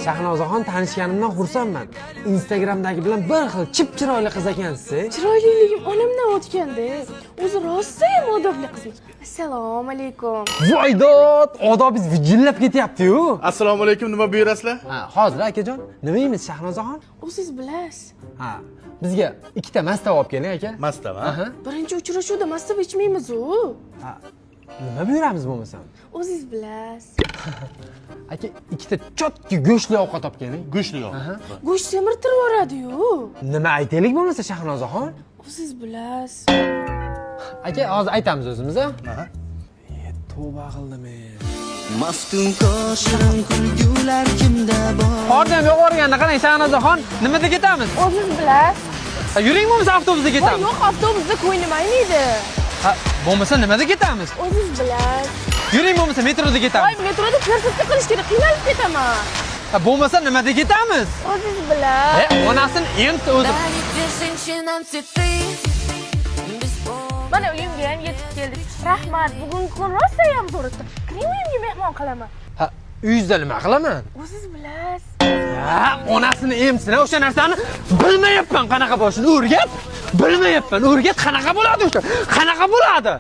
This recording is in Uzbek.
Shahnozaxon tanishganimdan xursandman. Instagramdagi bilan bir xil chip chiroyli qiz ekansiz. Chiroyliligim onamdan o'tganda. O'zi rosa ham odobli qiz. Assalomu alaykum. Voy dod, odobingiz vijillab ketyapti-yu. Assalomu alaykum, nima buyurasizlar? Ha, hozir akajon, nima yeymiz Shahnozaxon? O'zingiz bilasiz. Ha, bizga ikkita mastava olib keling aka. Mastava. Aha. Birinchi uchrashuvda mastava ichmaymiz-ku. Ha, nima buyuramiz bo'lmasam? O'zingiz bilasiz. Aka, ikkita chotki go'shtli ovqat olib keling. Go'shtli yo'q. Go'sht semirtirib yuboradi-yu. Nima aytaylik bo'lmasa Shahnozaxon? O'zingiz bilasiz. Aka, hozir aytamiz o'zimiz, a? Aha. Tavba qildim men. Maftun qoshirin kulgular kimda bor? Hozir ham yo'g'organda qarang Shahnozaxon, nimada ketamiz? O'zingiz bilasiz. Ha, yuring bo'lmasa avtobusda Voy, ketamiz. yo'q, avtobusda qo'yilmaydi. Ha, bo'lmasa nimada ketamiz? O'zingiz bilasiz. Yuring bo'lmasa metroda ketamiz. Voy, metroda persiska qilish kerak, qiynalib ketaman. Ha, bo'lmasa nimada ketamiz? O'zingiz bilasiz. Onasini endi o'zi. Mana uyimga ham yetib keldik. Rahmat, bugungi kun rosa ham zo'r o'tdi. Kiring uyimga mehmon qilaman. Ha, uyingizda nima qilaman? O'zingiz bilasiz. Ha, onasini emsina o'sha narsani bilmayapman qanaqa bo'lishini o'rgat. Bilmayapman, o'rgat qanaqa bo'ladi o'sha. Qanaqa bo'ladi?